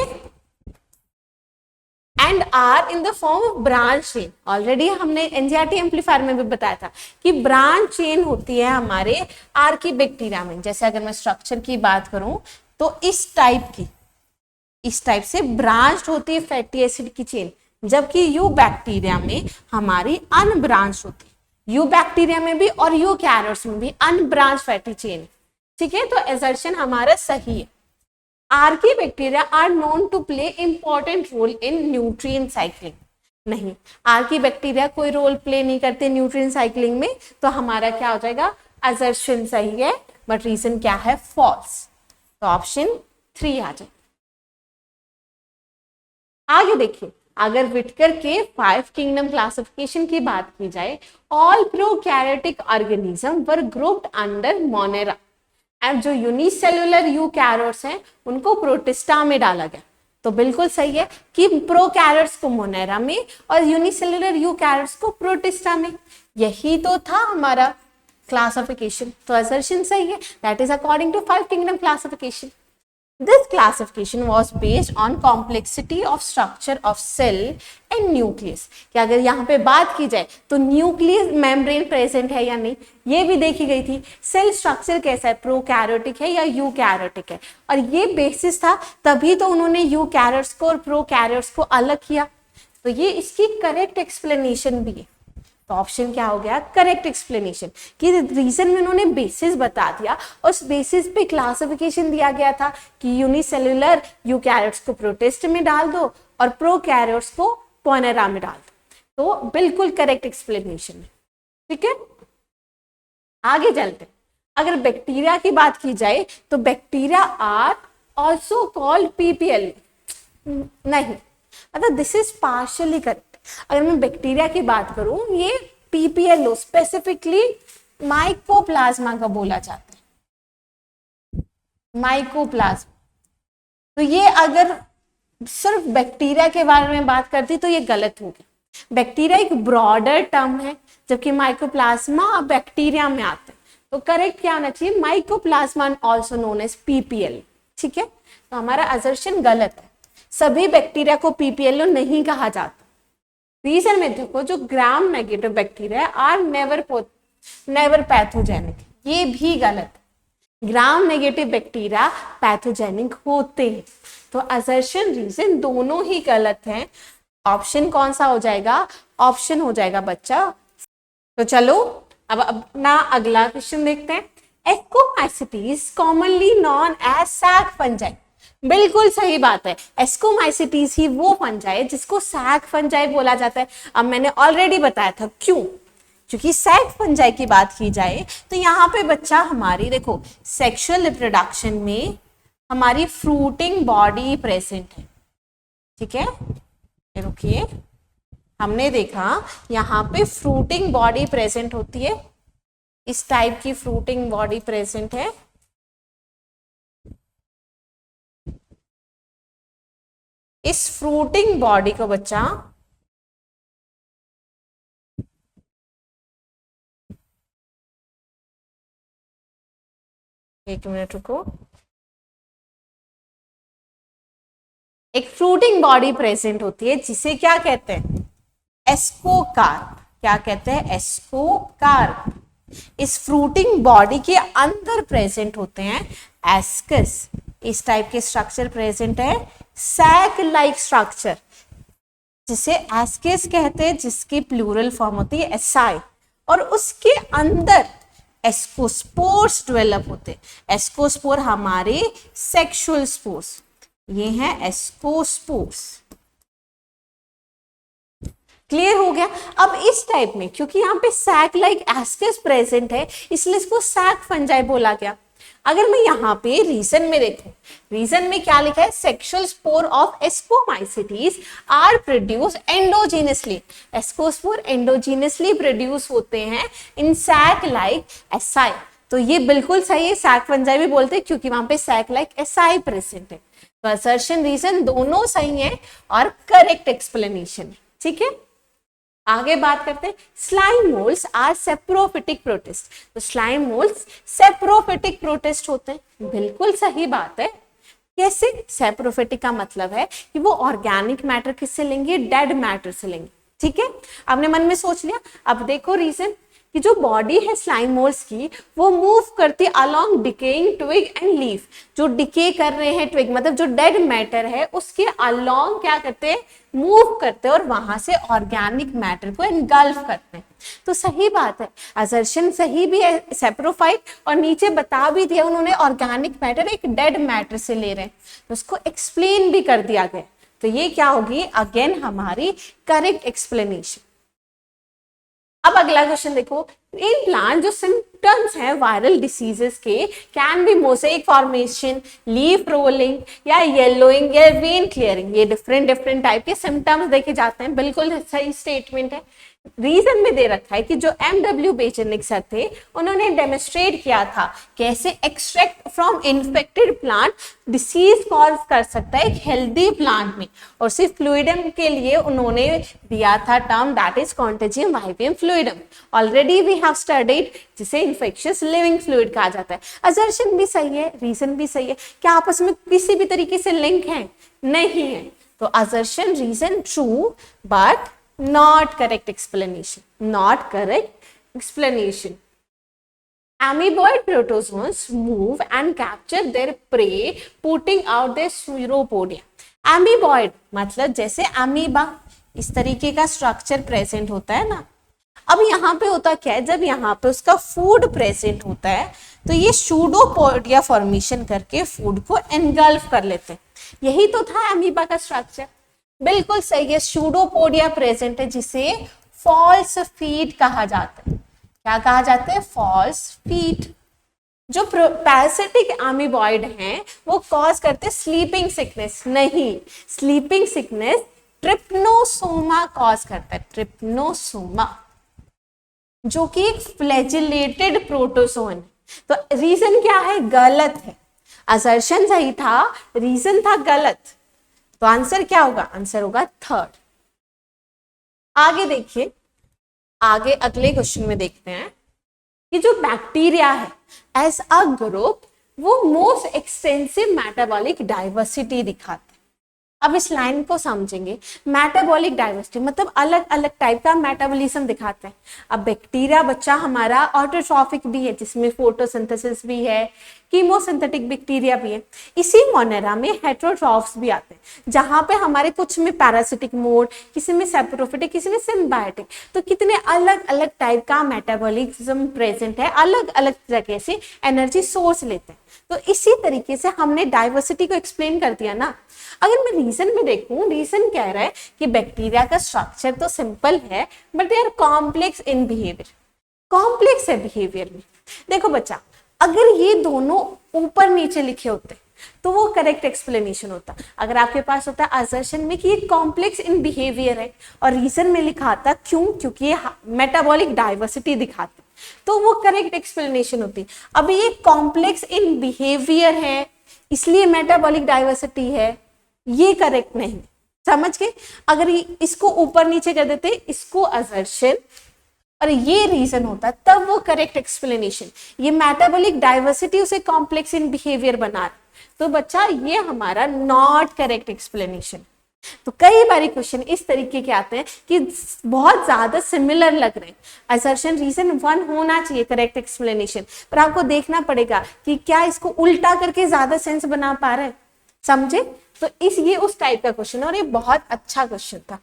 and are in the form of branch chain. Already हमने एनसीईआरटी एम्पलीफायर में भी बताया था कि ब्रांच चेन होती है हमारे आर्कीबैक्टीरिया में। जैसे अगर मैं स्ट्रक्चर की बात करूं तो इस टाइप से ब्रांच होती है फैटी एसिड की चेन, जबकि यू बैक्टीरिया में हमारी अनब्रांच होती है। यू बैक्टीरिया में भी और यू कैरियर्स में भी अनब्रांच फैटी चेन। ठीक है, तो एजर्शन हमारा सही है। Archaebacteria are known to play important role in nutrient cycling. नहीं, आर्कीबैक्टीरिया कोई रोल प्ले नहीं करते न्यूट्रिएंट साइक्लिंग में, तो हमारा क्या हो जाएगा, असर्शन सही है, बट रीजन क्या है, फॉल्स। तो ऑप्शन 3 आ जाए। आगे देखिए, अगर विटकर के 5 किंगडम क्लासिफिकेशन की बात की जाए, ऑल प्रोकैरियोटिक ऑर्गेनिज्म वर ग्रुप्ड अंडर मोनेरा, अब जो यूनिसेलुलर यूकैरियोट्स हैं उनको प्रोटिस्टा में डाला गया। तो बिल्कुल सही है कि प्रोकैरियोट्स को मोनेरा में और यूनिसेलुलर यूकैरियोट्स को प्रोटिस्टा में। यही तो था हमारा क्लासिफिकेशन, तो असर्शन सही है, that is according to 5 kingdom classification. This classification was based on complexity of structure of cell and nucleus। कि अगर यहाँ पे बात की जाए तो न्यूक्लियस मेम्ब्रेन प्रेजेंट है या नहीं, ये भी देखी गई थी। सेल स्ट्रक्चर कैसा है, प्रोकैरियोटिक है या यूकैरियोटिक है, और ये बेसिस था, तभी तो उन्होंने यूकैरियोट्स को और प्रोकैरियोट्स को अलग किया। तो ये इसकी करेक्ट एक्सप्लेनेशन भी है। तो ऑप्शन क्या हो गया, करेक्ट एक्सप्लेनेशन, कि रीजन में उन्होंने बेसिस बता दिया, उस बेसिस पे क्लासिफिकेशन दिया गया था कि यूनिसेलुलर यूकैरियोट्स को प्रोटिस्ट में डाल दो और प्रोकैरियोट्स को मोनेरा में डाल दो। तो बिल्कुल करेक्ट एक्सप्लेनेशन है। ठीक है, आगे चलते। अगर बैक्टीरिया की बात की जाए तो bacteria are also called PPL, नहीं, मतलब दिस इज पार्शियली करेक्ट। अगर मैं बैक्टीरिया की बात करूं, ये पीपीएलओ स्पेसिफिकली माइकोप्लाज्मा का बोला जाता है, माइकोप्लाज्मा। तो ये अगर सिर्फ बैक्टीरिया के बारे में बात करती तो ये गलत हो गया। बैक्टीरिया एक ब्रॉडर टर्म है, जबकि माइकोप्लाज्मा बैक्टीरिया में आते हैं। तो करेक्ट क्या होना चाहिए, mycoplasma also known as PPL. ठीक है, तो हमारा असर्शन गलत है, सभी बैक्टीरिया को पीपीएलओ नहीं कहा जाता। रीजन में देखो, जो gram negative bacteria are never pathogenic, ये भी गलत है। ग्राम नेगेटिव बैक्टीरिया पैथोजेनिक होते हैं। तो असर्शन रीजन दोनों ही गलत हैं। ऑप्शन कौन सा हो जाएगा, ऑप्शन हो जाएगा बच्चा। तो चलो अब अपना अगला क्वेश्चन देखते हैं। Ascomycetes commonly known as sac fungi. बिल्कुल सही बात है, एस्कोमाइसिटीज ही वो फंजाई जिसको सैक फंजाई बोला जाता है। अब मैंने ऑलरेडी बताया था क्यों, क्योंकि सैक फंजाई की बात की जाए तो यहाँ पे बच्चा हमारी देखो सेक्सुअल रिप्रोडक्शन में हमारी फ्रूटिंग बॉडी प्रेजेंट है, ठीक है। रुकिए, हमने देखा यहाँ पे फ्रूटिंग बॉडी प्रेजेंट होती है, इस टाइप की फ्रूटिंग बॉडी प्रेजेंट है। इस फ्रूटिंग बॉडी को बच्चा एक मिनट रुको, एक फ्रूटिंग बॉडी प्रेजेंट होती है जिसे क्या कहते हैं, एस्कोकार्प। क्या कहते हैं, एस्कोकार्प। इस फ्रूटिंग बॉडी के अंदर प्रेजेंट होते हैं एस्कस, इस टाइप के स्ट्रक्चर प्रेजेंट है, सैक लाइक स्ट्रक्चर जिसे एस्कस कहते हैं, जिसकी प्लूरल फॉर्म होती है एसाई, और उसके अंदर एस्कोस्पोर्स डेवलप होते हैं। एस्कोस्पोर हमारे सेक्सुअल स्पोर्स, ये हैं एस्कोस्पोर्स। क्लियर हो गया। अब इस टाइप में क्योंकि यहाँ पे सैक लाइक एस्कस प्रेजेंट है इसलिए इसको सैक फंजाई बोला गया। अगर मैं यहाँ पे रीजन में देखूं, रीजन में क्या लिखा है, sexual spore of ascomycetes are produce endogenously. Ascospore endogenously produce होते हैं इन सैक लाइक एसाई। तो ये बिल्कुल सही है, सैक फंजाई भी बोलते हैं क्योंकि वहां पे सैक लाइक एसाई प्रेजेंट है। तो असर्शन रीजन दोनों सही है और करेक्ट एक्सप्लेनेशन, ठीक है। आगे बात करते हैं, slime moulds are saprophytic protist. तो स्लाइम मोल्ड्स सेप्रोफिटिक प्रोटिस्ट होते हैं, बिल्कुल सही बात है। कैसे? सेप्रोफिटिक का मतलब है कि वो ऑर्गेनिक मैटर किससे लेंगे, डेड मैटर से लेंगे, ठीक है। आपने मन में सोच लिया। अब देखो रीजन कि जो बॉडी है स्लाइम मोल्ड्स की वो मूव करती है along decaying twig and leaf. जो डिके कर रहे हैं ट्विग मतलब जो डेड मैटर है उसके अलोंग क्या करते हैं, मूव करते हैं और वहां से ऑर्गेनिक मैटर को इनगल्फ करते हैं। तो सही बात है, असर्शन सही भी है, सेप्रोफाइट, और नीचे बता भी दिया उन्होंने ऑर्गेनिक मैटर एक डेड मैटर से ले रहे हैं, तो उसको एक्सप्लेन भी कर दिया गया। तो ये क्या होगी, अगेन हमारी करेक्ट एक्सप्लेनेशन। अब अगला क्वेश्चन देखो, इन प्लांट जो सिम्टम्स हैं वायरल डिसीजेस के can be mosaic formation, leaf rolling या येलोइंग या वेन क्लियरिंग। ये डिफरेंट टाइप के सिम्टम्स देखे जाते हैं, बिल्कुल सही स्टेटमेंट है। रीजन में दे रखा है कि जो एमडब्ल्यू बेचनिक सर थे उन्होंने डेमोन्स्ट्रेट किया था कैसे extract from infected plant disease cause कर सकता है एक हेल्दी प्लांट में, और सिर्फ फ्लूइडम के लिए उन्होंने दिया था term that is contagium vivum fluidum. Already we have studied, जिसे इन्फेक्शियस लिविंग फ्लूइड कहा जाता है। असर्शन भी सही है, रीजन भी सही है। क्या आपस में किसी भी तरीके से लिंक है? नहीं है। तो assertion reason true but not correct explanation, not correct explanation. Amoeboid protozoans move and capture their prey, putting out their sauropodia. Amoeboid मतलब जैसे अमीबा, इस तरीके का स्ट्रक्चर प्रेजेंट होता है ना। अब यहाँ पे होता क्या है, जब यहाँ पे उसका फूड प्रेजेंट होता है तो ये सूडोपोडिया फॉर्मेशन करके फूड को एनगल्फ कर लेते हैं। यही तो था अमीबा का स्ट्रक्चर। बिल्कुल सही है, सूडोपोडिया प्रेजेंट है जिसे फॉल्स फीट कहा जाता है। क्या कहा जाता है? False feet. जो पैरासिटिक अमीबॉइड हैं वो कॉज करते हैं स्लीपिंग सिकनेस। नहीं, स्लीपिंग सिकनेस ट्रिप्नोसोमा कॉज करता है, ट्रिप्नोसोमा, जो कि एक फ्लैजिलेटेड प्रोटोजोन। तो रीजन क्या है? गलत है। असर्शन सही था, रीजन था गलत। तो आंसर क्या होगा? आंसर होगा थर्ड। आगे देखिए, आगे अगले क्वेश्चन में देखते हैं कि जो बैक्टीरिया है एज अ ग्रुप वो मोस्ट एक्सटेंसिव मेटाबॉलिक डाइवर्सिटी दिखाते हैं। अब इस लाइन को समझेंगे, मेटाबॉलिक डाइवर्सिटी मतलब अलग अलग टाइप का मेटाबॉलिज्म दिखाते हैं। अब बैक्टीरिया बच्चा हमारा ऑटोट्रॉफिक भी है, जिसमें फोटोसिंथेसिस भी है, कीमोसिंथेटिक बैक्टीरिया भी है। इसी मोनेरा में हेटेरोट्रॉफ्स भी आते हैं, जहां पे हमारे कुछ में पैरासिटिक मोड, किसी में सेप्रोफिटिक, किसी में सिम्बायोटिक। तो कितने अलग अलग टाइप का मेटाबॉलिज्म प्रेजेंट है, अलग अलग जगह से एनर्जी सोर्स लेते हैं। तो इसी तरीके से हमने डाइवर्सिटी को एक्सप्लेन कर दिया ना। अगर मैं रीजन में देखूं, रीजन कह रहा है कि बैक्टीरिया का स्ट्रक्चर तो सिंपल है but they are complex in behaviour, complex है बिहेवियर में। देखो बच्चा, अगर ये दोनों ऊपर नीचे लिखे होते तो वो करेक्ट एक्सप्लेनेशन होता। अगर आपके पास होता असर्शन में कि ये कॉम्प्लेक्स इन बिहेवियर है और रीजन में लिखा था क्यों, क्योंकि ये मेटाबॉलिक डाइवर्सिटी दिखाते, तो वो करेक्ट एक्सप्लेनेशन होती। अब ये कॉम्प्लेक्स इन बिहेवियर है इसलिए मेटाबॉलिक डाइवर्सिटी है, ये करेक्ट नहीं। समझ गए? अगर इसको ऊपर नीचे कर देते, इसको असर्शन और ये रीजन होता, तब वो करेक्ट एक्सप्लेनेशन। ये मेटाबॉलिक डाइवर्सिटी उसे कॉम्प्लेक्स इन बिहेवियर बना रहा, तो बच्चा ये हमारा नॉट करेक्ट एक्सप्लेनेशन। तो कई बार क्वेश्चन इस तरीके के आते हैं कि बहुत ज्यादा सिमिलर लग रहे हैं, असर्शन रीजन वन होना चाहिए करेक्ट एक्सप्लेनेशन, पर आपको देखना पड़ेगा कि क्या इसको उल्टा करके ज्यादा सेंस बना पा रहे हैं। समझे? तो ये उस टाइप का क्वेश्चन है और ये बहुत अच्छा क्वेश्चन था।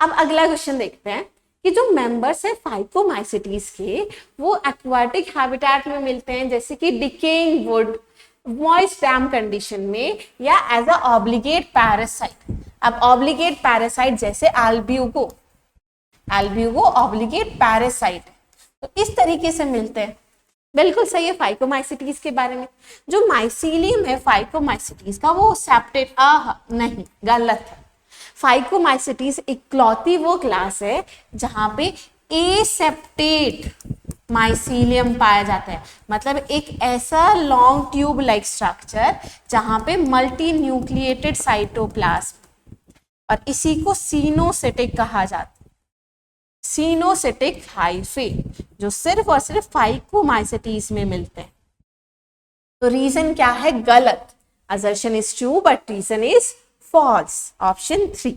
अब अगला क्वेश्चन देखते हैं कि जो मेंबर्स है फाइकोमाइसिटीज के, वो एक्वाटिक हैबिटेट में मिलते हैं, जैसे कि decaying would, moist dam condition में, या एज अ ऑब्लिगेट पैरासाइट। अब ऑब्लिगेट पैरासाइट जैसे एल्ब्यूगो, एल्ब्यूगो ऑब्लिगेट पैरासाइट, तो इस तरीके से मिलते हैं। बिल्कुल सही है फाइकोमाइसिटीज के बारे में। जो माइसीलियम है फाइकोमाइसिटीज का, वो सेप्टेट, नहीं, गलत है। फाइकोमाइसिटीज इकलौती वो क्लास है जहां पे एसेप्टेट माइसीलियम पाया जाता है, मतलब एक ऐसा लॉन्ग ट्यूब लाइक स्ट्रक्चर जहां पे मल्टी न्यूक्लिएटेड साइटोप्लाज्म, और इसी को सीनोसिटिक कहा जाता है। सीनोसिटिक हाइफे जो सिर्फ और सिर्फ फाइकोमाइसिटीज में मिलते हैं। तो रीजन क्या है? गलत। Assertion is true but reason is false, option 3।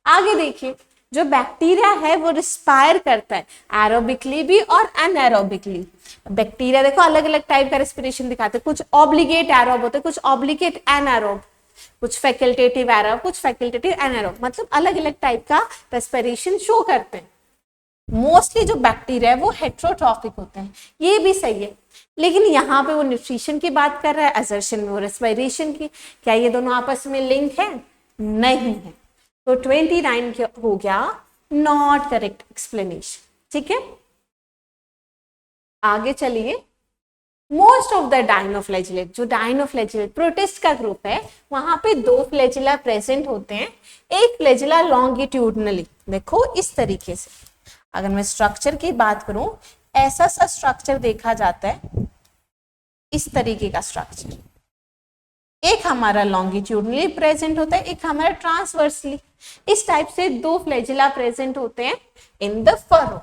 आगे देखिए, जो बैक्टीरिया है वो रिस्पायर करता है एरोबिकली भी और अनएरोबिकली। बैक्टीरिया देखो अलग अलग टाइप का रेस्पिरेशन दिखाते हैं, कुछ ऑब्लिगेट एरोब होते हैं, कुछ ऑब्लिगेट एनारोब, कुछ फैकल्टेटिव एरोब, कुछ फैकल्टेटिव एनारोब, मतलब अलग अलग टाइप का रेस्पिरेशन शो करते हैं। मोस्टली जो बैक्टीरिया है वो हेटेरोट्रॉफिक होते हैं, ये भी सही है, लेकिन यहाँ पे वो न्यूट्रिशन की बात कर रहा है, असर्शन में वो रेस्पिरेशन की। क्या ये दोनों आपस में लिंक है? नहीं है। तो 29 हो गया नॉट करेक्ट एक्सप्लेनेशन। ठीक है, आगे चलिए। मोस्ट ऑफ द डायनोफ्लैजिलेट, जो डायनोफ्लैजिलेट प्रोटिस्ट का ग्रुप है, वहां पे 2 फ्लैजिला प्रेजेंट होते हैं। एक फ्लैजिला लॉन्गिट्यूडनली, देखो इस तरीके से। अगर मैं स्ट्रक्चर की बात करूं, ऐसा सा स्ट्रक्चर देखा जाता है, इस तरीके का स्ट्रक्चर। एक हमारा लॉन्गिट्यूडनली प्रेजेंट होता है, एक हमारा ट्रांसवर्सली। इस टाइप से 2 फ्लैजिला प्रेजेंट होते हैं इन द फरो।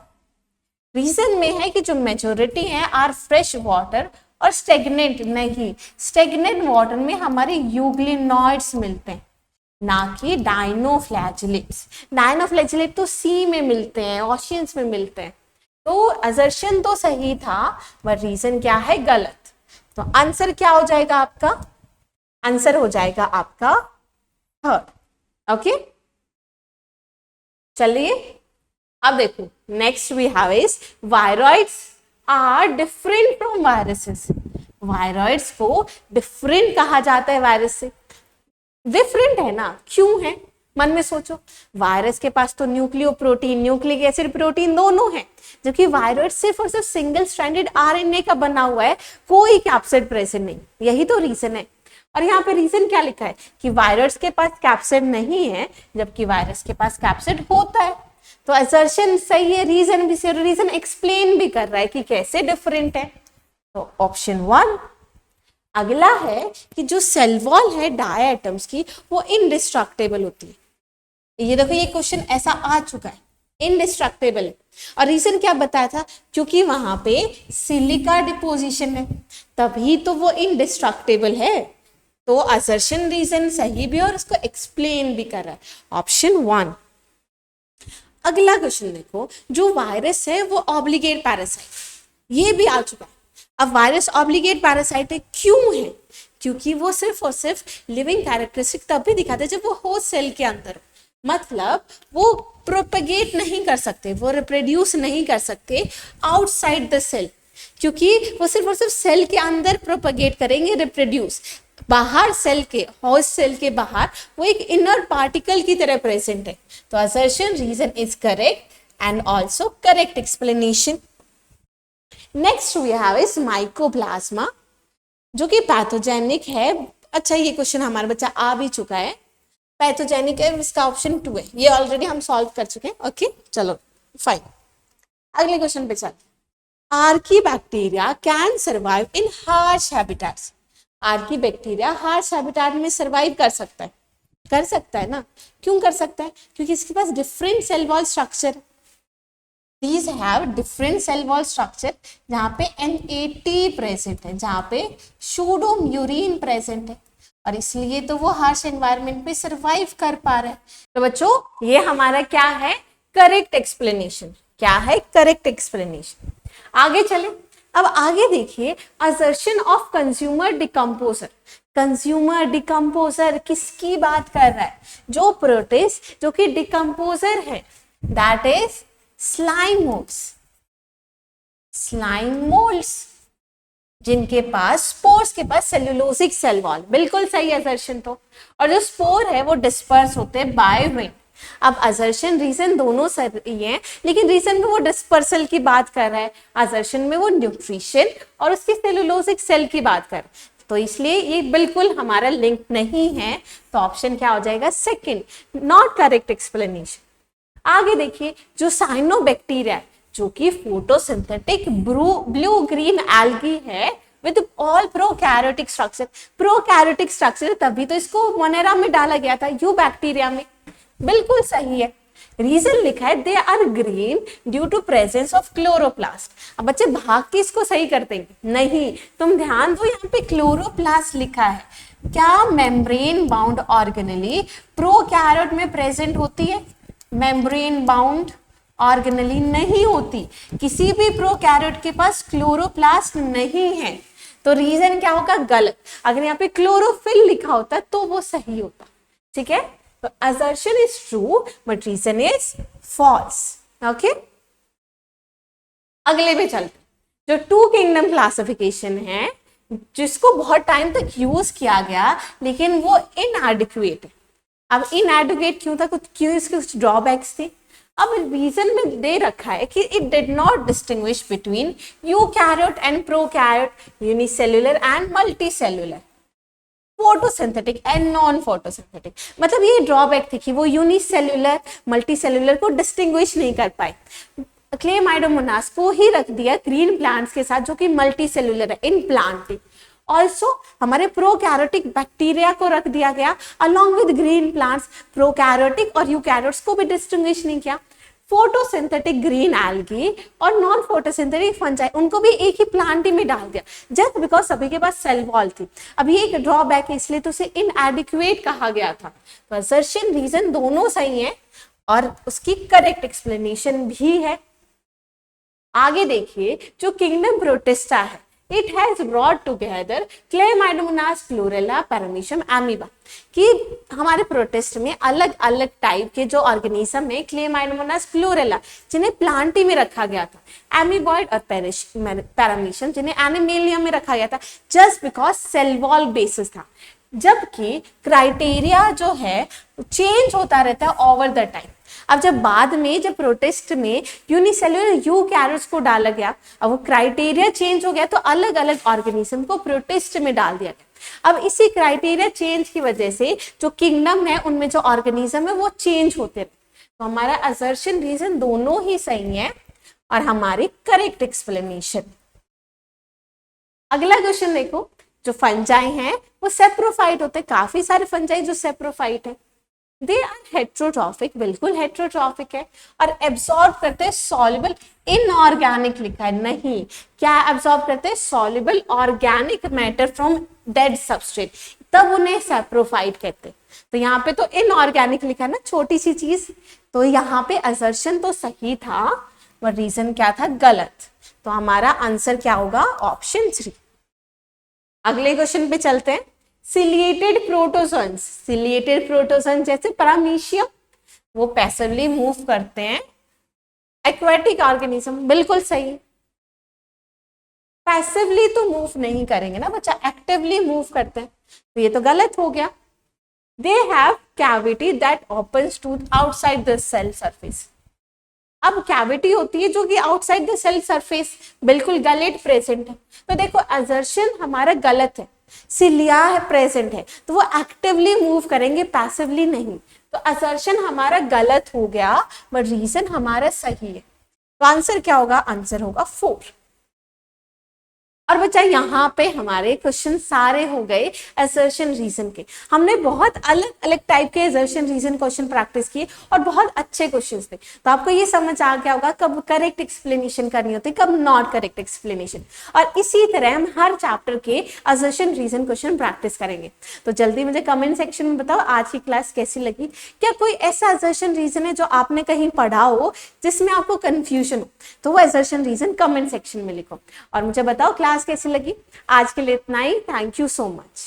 रीजन में है कि जो मेजोरिटी है आर फ्रेश वाटर और स्टेगनेंट नहीं, स्टेगनेंट वाटर में हमारे यूग्लिनॉइड्स मिलते हैं, ना कि डायनोफ्लैजिलेट्स। डायनोफ्लैजिलेट तो सी में मिलते हैं, ओशियंस में मिलते हैं। तो असर्शन तो सही था, बट रीजन क्या है? गलत। तो आंसर क्या हो जाएगा आपका? आंसर हो जाएगा आपका थर्ड। ओके, चलिए अब देखो, next we have is viroids are different from viruses. Viroids को डिफरेंट कहा जाता है वायरस से। डिफरेंट है ना, क्यों है? मन में सोचो, वायरस के पास तो न्यूक्लियोप्रोटीन, न्यूक्लिक एसिड प्रोटीन दोनों है, जबकि वायरॉइड सिर्फ और सिर्फ सिंगल स्ट्रैंडेड आरएनए का बना हुआ है, कोई कैप्सिड प्रेजेंट नहीं। यही तो रीजन है। और यहाँ पे रीजन क्या लिखा है कि वायरस के पास कैप्सिड नहीं है, जबकि वायरस के पास कैप्सिड होता है। तो असर्शन सही है, रीजन भी सही, रीजन एक्सप्लेन भी कर रहा है कि कैसे डिफरेंट है। तो ऑप्शन 1। अगला है कि जो सेल वॉल है डाई एटम्स की, वो इनडिस्ट्रक्टेबल होती है। ये देखो, ये क्वेश्चन ऐसा आ चुका है, इनडिस्ट्रक्टेबल है। और रीजन क्या बताया था? क्योंकि वहां पे सिलिका डिपोजिशन है, तभी तो वो इनडिस्ट्रक्टेबल है। तो असर्शन रीजन सही भी और उसको एक्सप्लेन भी कर रहा है, ऑप्शन 1। अगला क्वेश्चन देखो, जो वायरस है वो ऑब्लिगेट पैरासाइट, ये भी आ चुका है। अब वायरस ऑब्लिगेट पैरासाइट क्यों है? क्योंकि वो सिर्फ और सिर्फ लिविंग कैरेक्टरिस्टिक तभी दिखाते हैं जब वो होस्ट सेल के अंदर हो, मतलब वो प्रोपेगेट नहीं कर सकते, वो रिप्रोड्यूस नहीं कर सकते आउटसाइड द सेल, क्योंकि वो सिर्फ और सिर्फ सेल के अंदर प्रोपेगेट करेंगे, रिप्रोड्यूस। बाहर सेल के, होस्ट सेल के बाहर वो एक इनर पार्टिकल की तरह प्रेजेंट है। तो assertion reason is correct and also correct explanation. Next we have is mycoplasma, जो कि पैथोजेनिक है। अच्छा, ये क्वेश्चन हमारा बच्चा आ भी चुका है, पैथोजेनिक है, इसका ऑप्शन 2 है, ये ऑलरेडी हम सॉल्व कर चुके हैं। ओके चलो फाइन, अगले क्वेश्चन पे चल। Archie bacteria can survive in harsh habitats. Archie bacteria harsh habitat में सर्वाइव कर सकता है ना? क्यों कर सकता है? क्योंकि इसके पास different cell wall structure, These have different cell wall structure, जहाँ पे NAT प्रेजेंट है, जहाँ पे सूडोम्यूरिन प्रेजेंट है, और इसलिए तो वो हार्श एनवायरनमेंट पे सरवाइव कर पा रहा है। तो बच्चों ये हमारा क्या है? Correct explanation. क्या है? Correct explanation. आगे चले, अब आगे देखिए, assertion of consumer decomposer. Consumer decomposer किसकी बात कर रहा है? जो प्रोटिस्ट जो कि डिकम्पोजर है, that is slime moulds. Slime moulds जिनके पास स्पोर्स के पास सेल्यूलोसिक सेल वॉल, बिल्कुल सही असर्शन। तो और जो स्पोर है वो डिस्पर्स होते हैं बाय विंड। अब असर्शन रीजन दोनों सही है, लेकिन रीजन में वो डिस्पर्सल की बात कर रहा है, असर्शन में वो न्यूट्रिशन और उसकी सेल्यूलोसिक सेल की बात कर रहा है। तो इसलिए ये बिल्कुल हमारा लिंक नहीं है, तो ऑप्शन क्या हो जाएगा? Second, not correct explanation. आगे देखिए, जो साइनोबैक्टीरिया जो कि फोटोसिंथेटिक ब्लू ग्रीन एल्गी है with all prokaryotic structure. Prokaryotic structure तभी तो इसको मोनेरा में डाला गया था, यू बैक्टीरिया में। बिल्कुल सही है। रीजन लिखा है they are green due to presence of chloroplast. अब बच्चे भाग के इसको सही कर देंगे, नहीं, तुम ध्यान दो, यहाँ पे क्लोरोप्लास्ट लिखा है। क्या मेम्ब्रेन बाउंड ऑर्गेनेली प्रोकैरियोट में प्रेजेंट होती है? मेम्ब्रेन बाउंड ऑर्गेनेली नहीं होती, किसी भी प्रोकैरियोट के पास क्लोरोप्लास्ट नहीं है। तो रीजन क्या होगा? गलत। अगर यहाँ पे क्लोरोफिल लिखा होता तो वो सही होता। ठीक है, तो assertion is true but reason is false. Okay? अगले पे चलते, जो टू किंगडम क्लासिफिकेशन है, जिसको बहुत टाइम तक यूज किया गया लेकिन वो इनएडिक्वेट है। अब इनएडिक्वेट क्यों था? क्यों? इसके कुछ ड्रॉबैक्स थे। अब रीजन में दे रखा है कि it did not distinguish between eukaryote and prokaryote, unicellular and multicellular, photosynthetic and non photosynthetic. मतलब ये ड्रॉबैक थी कि वो यूनिसेल्युलर मल्टीसेल्युलर को डिस्टिंग्विश नहीं कर पाए। क्लेमाइडोमोनास को ही रख दिया ग्रीन प्लांट्स के साथ जो कि मल्टीसेल्युलर है इन प्लांट। ऑल्सो हमारे प्रोकैरियोटिक बैक्टीरिया को रख दिया गया along with green plants, prokaryotic और यूकैरियोट्स को भी डिस्टिंग्विश नहीं किया। फोटोसिंथेटिक ग्रीन एल्गी और नॉन फोटोसिंथेटिक फंजाई, उनको भी एक ही प्लांट में डाल दिया, जस्ट बिकॉज सभी के पास सेल वॉल थी। अब ये एक ड्रॉबैक है, इसलिए तो उसे इनएडिक्वेट कहा गया था। तो असर्शन रीजन दोनों सही है और उसकी करेक्ट एक्सप्लेनेशन भी है। आगे देखिए, जो किंगडम प्रोटिस्टा है, it has brought together Chlamydomonas, Chlorella, Paramecium, Amoeba, कि हमारे प्रोटिस्ट में अलग अलग टाइप के जो ऑर्गेनिज्म है, क्लेमाइडोमोनास, क्लोरेला, जिन्हें प्लांटी में रखा गया था, एमीबॉइड और पैरामीशियम जिन्हें एनिमेलियम में रखा गया था, just because cell wall basis था। जबकि क्राइटेरिया जो है चेंज होता रहता है ओवर द टाइम। अब जब बाद में जब प्रोटिस्ट में यूनिसेल्युलर यूकैरियोट्स को डाला गया, अब वो क्राइटेरिया चेंज हो गया तो अलग अलग ऑर्गेनिज्म को प्रोटिस्ट में डाल दिया गया। अब इसी क्राइटेरिया चेंज की वजह से जो किंगडम है उनमें जो ऑर्गेनिज्म है वो चेंज होते रहे। तो हमारा असर्शन रीजन दोनों ही सही है और हमारी करेक्ट एक्सप्लेनेशन। अगला क्वेश्चन देखो, जो फंजाई हैं वो सेप्रोफाइट होते हैं, काफी सारे फंजाई जो सेप्रोफाइट है, दे आर हेट्रोट्रॉफिक, बिल्कुल हेट्रोट्रॉफिक है, और एब्सॉर्ब करते हैं सॉल्युबल इनऑर्गेनिक लिखा है, नहीं, क्या एब्सॉर्ब करते हैं? Soluble organic matter from dead substrate. तब उन्हें सैप्रोफाइट कहते हैं। तो यहाँ पे तो इनऑर्गेनिक लिखा है ना, छोटी सी चीज, तो यहाँ पे असर्शन तो सही था पर रीजन क्या था, गलत। तो हमारा आंसर क्या होगा, ऑप्शन 3। अगले क्वेश्चन पे चलते हैं। सिलिएटेड प्रोटोजोन्स, सिलिएटेड प्रोटोजोन जैसे पैरामीशियम, वो पैसिवली मूव करते हैं। एक्वेटिक ऑर्गेनिज्म, बिल्कुल सही। पैसिवली तो मूव नहीं करेंगे ना बच्चा, एक्टिवली मूव करते हैं, तो ये तो गलत हो गया। They have cavity that opens to outside the cell surface. अब कैविटी होती है जो कि आउटसाइड द सेल सरफेस, बिल्कुल गलत प्रेजेंट है। तो देखो असर्शन हमारा गलत है, सिलिया है प्रेजेंट है, तो वो एक्टिवली मूव करेंगे, पैसिवली नहीं। तो असर्शन हमारा गलत हो गया, बट रीजन हमारा सही है। तो आंसर क्या होगा, आंसर होगा 4। और बच्चा यहाँ पे हमारे क्वेश्चन सारे हो गए असर्शन रीजन के। हमने बहुत अलग अलग टाइप के असर्शन रीजन क्वेश्चन प्रैक्टिस किए और बहुत अच्छे क्वेश्चंस थे। तो आपको ये समझ आ गया होगा कब करेक्ट एक्सप्लेनेशन करनी होती है, कब नॉट करेक्ट एक्सप्लेनेशन। और इसी तरह हम हर चैप्टर के असर्शन रीजन क्वेश्चन प्रैक्टिस करेंगे। तो जल्दी मुझे कमेंट सेक्शन में बताओ आज की क्लास कैसी लगी। क्या कोई ऐसा असर्शन रीजन है जो आपने कहीं पढ़ा हो जिसमें आपको कंफ्यूजन हो, तो वो असर्शन रीजन कमेंट सेक्शन में लिखो और मुझे बताओ क्लास कैसी लगी। आज के लिए इतना ही, थैंक यू सो मच।